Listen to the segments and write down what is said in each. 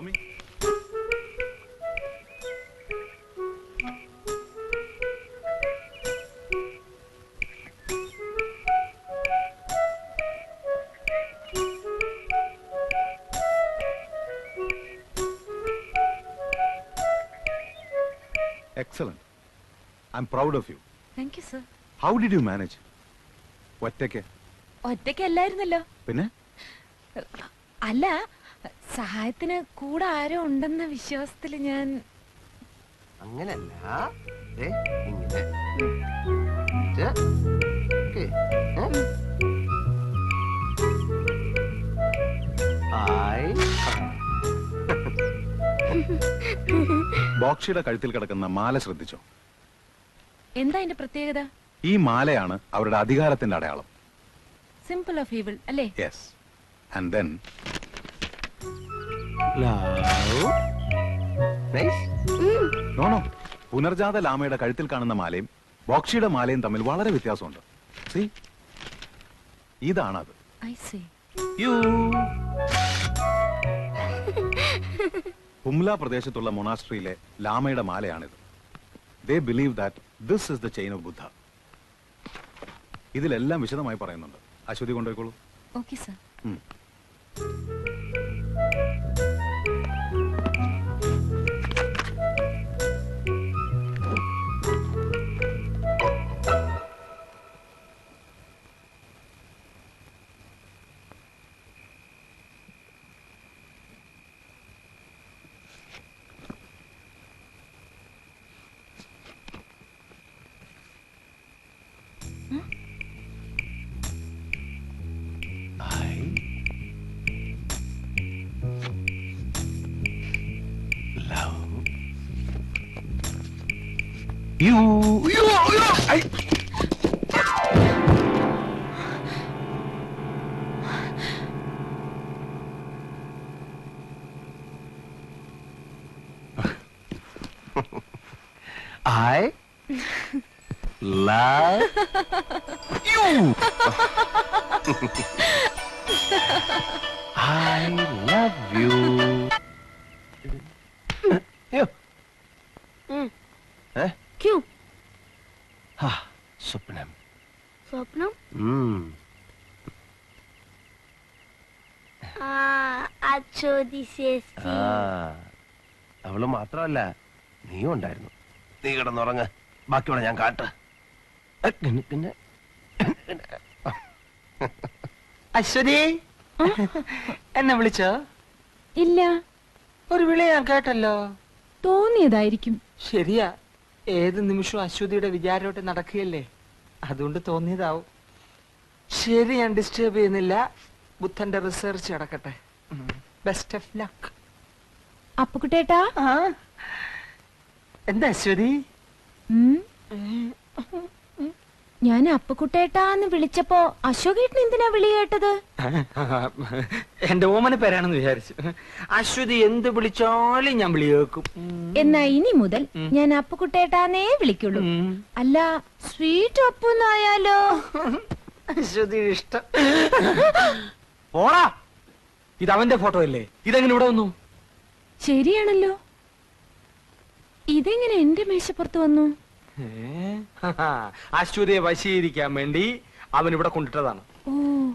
Show me. Excellent. I'm proud of you. Thank you, sir. How did you manage? ഒറ്റയ്ക്കല്ലായിരുന്നല്ലോ. പിന്നെ? അല്ല, സഹായത്തിന് കൂടെ ആരോ ഉണ്ടെന്ന വിശ്വാസത്തിൽ ഞാൻ. അങ്ങനല്ല. ബോക്സിയുടെ കഴുത്തിൽ കിടക്കുന്ന മാല ശ്രദ്ധിച്ചോ? എന്താ അതിന്റെ പ്രത്യേകത? ഈ മാലയാണ് അവരുടെ അധികാരത്തിന്റെ അടയാളം. സിമ്പിൾ ഓഫ് ഈവിൾ അല്ലേ? Yes. And then no no, പുനർജാത ലാമയുടെ കഴുത്തിൽ കാണുന്ന മാലയും ബോക്സിയുടെ മാലയും തമ്മിൽ വളരെ വ്യത്യാസമുണ്ട്. സീ, ഇതാണത്. I see. ഹുംല പ്രദേശത്തുള്ള മൊണാസ്ട്രിയിലെ ലാമയുടെ മാലയാണിത്. They believe that this is the chain of Buddha. ഇതിലെല്ലാം വിശദമായി പറയുന്നുണ്ട്. അശ്വതി കൊണ്ടുപോയിക്കോളൂ. Okay sir. I love you. I love you. क्यों? हाँ, स्वप्नम. स्वप्नम? അച്ചോദി ചേച്ചി. അവള് മാത്രമല്ല, നീയും ഉണ്ടായിരുന്നു. നീ കിടന്നുറങ്ങ്, ബാക്കിയോടെ ഞാൻ കാട്ട്. പിന്നെ അശ്വതി എന്നെ വിളിച്ചോ? ഇല്ല. ഒരു വിളി ഞാൻ കേട്ടല്ലോ. തോന്നിയതായിരിക്കും. ശരിയാ, ഏത് നിമിഷവും അശ്വതിയുടെ വിചാരോട്ട് നടക്കുകയല്ലേ, അതുകൊണ്ട് തോന്നിയതാവും. ശരി, ഞാൻ ഡിസ്റ്റർബ് ചെയ്യുന്നില്ല. ബുദ്ധന്റെ റിസർച്ച് നടക്കട്ടെ. Best of luck. അപ്പുകുട്ടേട്ടാ. എന്താ അശ്വതി? ഞാൻ അപ്പുകുട്ടേട്ടാന്ന് വിളിച്ചപ്പോ അശോകേട്ടന് എന്തിനാ വിളി കേട്ടത്? എന്റെ ഓമന പേരാണെന്ന് വിചാരിച്ചു. അശ്വതി എന്ത് വിളിച്ചാലും ഞാൻ വിളി കേൾക്കും. എന്നാ ഇനി മുതൽ ഞാൻ അപ്പുകുട്ടേട്ടാന്നേ വിളിക്കുള്ളൂ. അല്ല, സ്വീറ്റ് അപ്പുന്നായാലോ? അശ്വതി ഇഷ്ടം. ഓടാ, ഇത് അവന്റെ ഫോട്ടോ അല്ലേ? ഇതെങ്ങനെ ഇവിടെ വന്നു? ശരിയാണല്ലോ, ഇതെങ്ങനെ എന്റെ മേശപ്പുറത്ത് വന്നു? അശ്വതിയെ വശീകരിക്കാൻ വേണ്ടി അവൻ ഇവിടെ കൊണ്ടിട്ടതാണ്.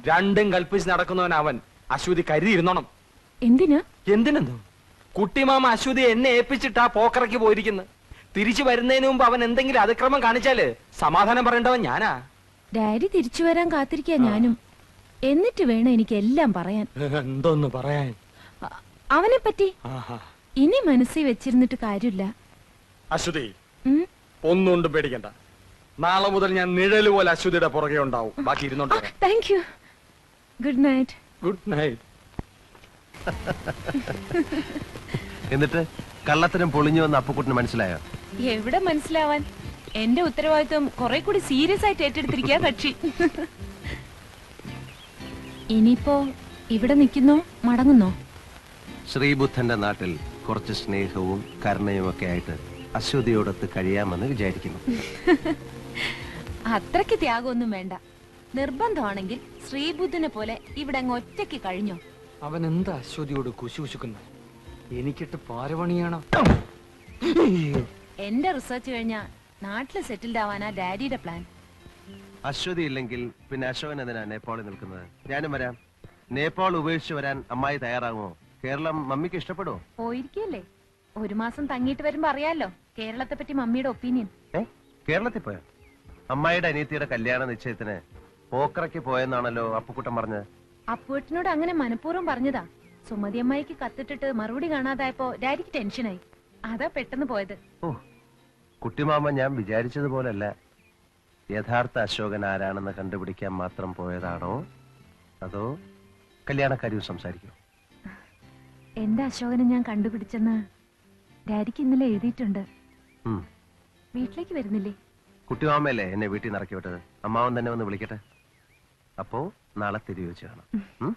രണ്ടും കൽപ്പിച്ച് നടക്കുന്നവൻ അവൻ. അശ്വതി കരുതിയിരുന്നോണം. എന്തിനാ? എന്തിനെന്നോ? കുട്ടിമാമ അശ്വതി എന്നെ ഏൽപ്പിച്ചിട്ടാ പോക്കറയ്ക്ക് പോയിരിക്കുന്നത്. തിരിച്ചു വരുന്നതിന് മുമ്പ് അവൻ എന്തെങ്കിലും അതിക്രമം കാണിച്ചാല് സമാധാനം പറയേണ്ടവൻ ഞാനാ. ഡാഡി തിരിച്ചു വരാൻ കാത്തിരിക്കാ ഞാനും. എന്നിട്ട് വേണം എനിക്ക് എല്ലാം പറയാൻ. എന്തോന്ന് പറയാൻ? അവനെ പറ്റി ഇനി മനസ്സിൽ വെച്ചിരുന്നിട്ട് കാര്യമില്ല. അശ്വതി, ഒന്നുകൊണ്ടും പേടിക്കണ്ട. നാളെ മുതൽ ഞാൻ നിഴല് പോലെ അശ്വതിയുടെ പുറകെ ഉണ്ടാവും. ബാക്കി ഇരുന്നോണ്ട്. Thank you. Good night. Good night. എന്നിട്ട് കള്ളത്തരം പൊളിഞ്ഞു വന്ന് അപ്പുക്കുട്ടിന് മനസ്സിലായോ? എവിടെ മനസ്സിലാവാൻ, എന്റെ ഉത്തരവാദിത്വം കുറെ കൂടി സീരിയസ് ആയിട്ട് ഏറ്റെടുത്തിരിക്കുക കക്ഷി. ഇനിയിപ്പോ ഇവിടെ നിൽക്കുന്നോ മടങ്ങുന്നോ? ശ്രീബുദ്ധന്റെ നാട്ടിൽ കുറച്ച് സ്നേഹവും കരുണയും ഒക്കെ ആയിട്ട് അശ്വതിയോടൊത്ത് കഴിയാമെന്ന് വിചാരിക്കുന്നു. അത്രയ്ക്ക് ത്യാഗമൊന്നും വേണ്ട. നിർബന്ധമാണെങ്കിൽ ശ്രീബുദ്ധനെ പോലെ ഇവിടെ അങ്ങ് ഒറ്റയ്ക്ക് കഴിഞ്ഞോ? അവൻ എന്താ അശ്വതിയോട് കുശുകുശുക്കുന്നു? എനിക്കിട്ട് പാരപണിയണം. എന്റെ റിസർച്ച് കഴിഞ്ഞാ നാട്ടില് സെറ്റിൽഡ് ആവാനാ ഡാഡിയുടെ പ്ലാൻ. അശ്വതി ഇല്ലെങ്കിൽ പിന്നെ അശോകൻ എന്തിനാ നേപ്പാളിൽ നിൽക്കുന്നത്? ഞാനും വരാം. നേപ്പാൾ ഉപേക്ഷിച്ച് വരാൻ അമ്മായി തയ്യാറാകുമോ? കേരളം മമ്മിക്ക് ഇഷ്ടപ്പെടുമോ? പോയിരിക്കല്ലേ, ഒരു മാസം തങ്ങിയിട്ട് വരുമ്പോ അറിയാലോ കേരളത്തെ പറ്റി മമ്മിയുടെ ഒപ്പീനിയൻ. കേരളത്തിൽ പോയോ? അമ്മായിയുടെ അനിയത്തിയുടെ കല്യാണ നിശ്ചയത്തിന് പോക്കറയ്ക്ക് പോയെന്നാണല്ലോ അപ്പുക്കുട്ടൻ പറഞ്ഞത്. അപ്പുവേട്ടനോട് അങ്ങനെ മനഃപൂർവ്വം പറഞ്ഞതാ. സുമതി അമ്മായിക്ക് കത്തിട്ടിട്ട് മറുപടി കാണാതായപ്പോ ഡാഡിക്ക് ടെൻഷനായി, അതാ പെട്ടെന്ന് പോയത്. ഓ, കുട്ടിമാമ ഞാൻ വിചാരിച്ചതുപോലല്ല. യഥാർത്ഥ അശോകൻ ആരാണെന്ന് കണ്ടുപിടിക്കാൻ മാത്രം പോയതാണോ അതോ കല്യാണക്കാരിയും സംസാരിക്കും? എന്റെ അശോകനെ ഞാൻ കണ്ടുപിടിച്ചെന്ന് ഡാഡിക്ക് ഇന്നലെ എഴുതിയിട്ടുണ്ട്. വീട്ടിലേക്ക് വരുന്നില്ലേ? കുട്ടിമാമയല്ലേ എന്നെ വീട്ടിൽ നിന്ന് ഇറക്കി വിട്ടത്. അമ്മാവൻ തന്നെ വന്ന് വിളിക്കട്ടെ. അപ്പോ നാളെ തിരികെ വെച്ച് കാണാം.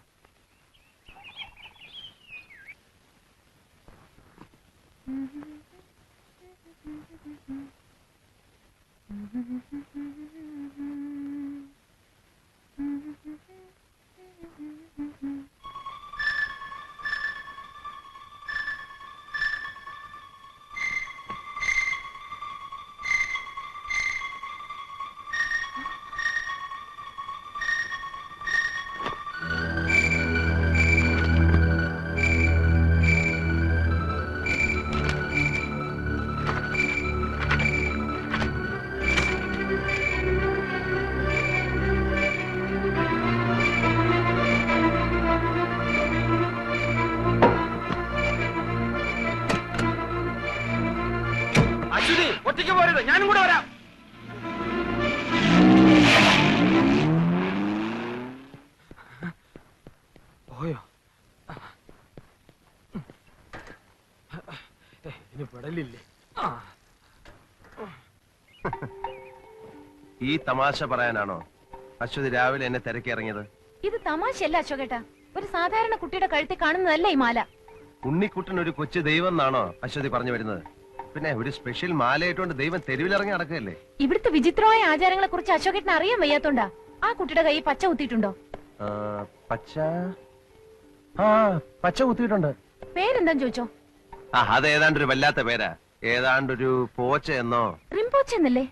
ഒറ്റയ്ക്ക് പോരുത്, ഞാനും കൂടെ വരാം. പോയോ? ഇനി പെടലില്ലേ? ഈ തമാശ പറയാനാണോ അശ്വതി രാവിലെ എന്നെ തിരക്കി ഇറങ്ങിയത്? ഇത് തമാശയല്ല അശോകേട്ടാ, ഒരു സാധാരണ കുട്ടിയുടെ കഴുത്തിൽ കാണുന്നതല്ല ഈ മാല. ഉണ്ണിക്കുട്ടൻ ഒരു കൊച്ചു ദൈവം എന്നാണോ അശ്വതി പറഞ്ഞു വരുന്നത്? പിന്നെ ഒരു സ്പെഷ്യൽ മാലയിട്ടുകൊണ്ട് ദൈവം തെരുവിലിറങ്ങി നടക്കുകയല്ലേ? ഇവിടുത്തെ വിചിത്രമായ ആചാരങ്ങളെ കുറിച്ച് അശോകേട്ടന് അറിയാൻ വയ്യാത്തോണ്ടാ ആ കുട്ടിയുടെ കൈ പച്ച കുത്തിയിട്ടുണ്ടോ? പച്ച പച്ച കുത്തിയിട്ടുണ്ട്. പേരെന്താന്ന് ചോദിച്ചോ? അത് ഏതാണ്ടൊരു വല്ലാത്ത പേരാ. ഏതാണ്ടൊരു പോച്ച എന്നോ റിംപോച്ച എന്നല്ലേ?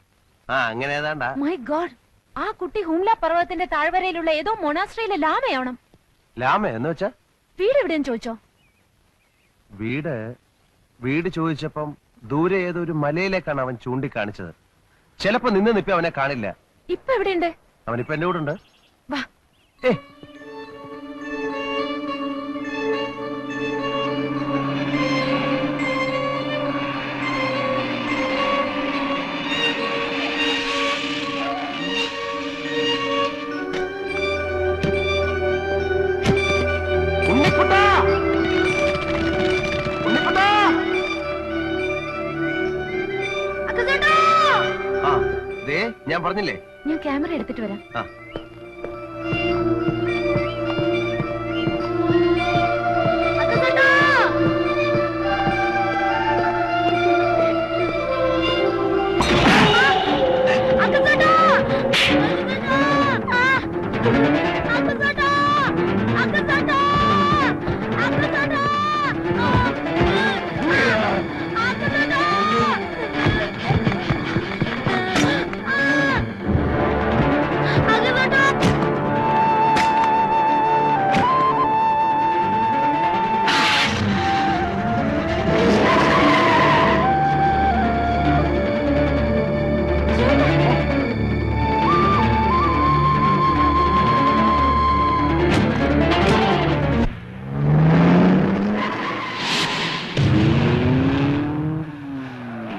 അങ്ങനെ ഏതാണ്ടാ. മൈ ഗോഡ്, ആ കുട്ടി ഹുംല പർവ്വതത്തിന്റെ താഴ്വരയിലുള്ള ഏതോ മൊണാസ്ട്രിയിലെ ലാമയാവണം. ലാമ എന്ന് വെച്ചാ? വീട് എവിടെയെന്ന് ചോദിച്ചോ? വീട് ചോദിച്ചപ്പം ദൂരെ ഏതോ ഒരു മലയിലേക്കാണ് അവൻ ചൂണ്ടിക്കാണിച്ചത്. ചിലപ്പോ നിന്ന് നിപ്പി അവനെ കാണില്ല. ഇപ്പൊ എവിടെയുണ്ട്? അവനിപ്പോ എന്റെ കൂടെ ഉണ്ട്. വാ. ഞാൻ പറഞ്ഞില്ലേ, ഞാൻ ക്യാമറ എടുത്തിട്ട് വരാം. Aku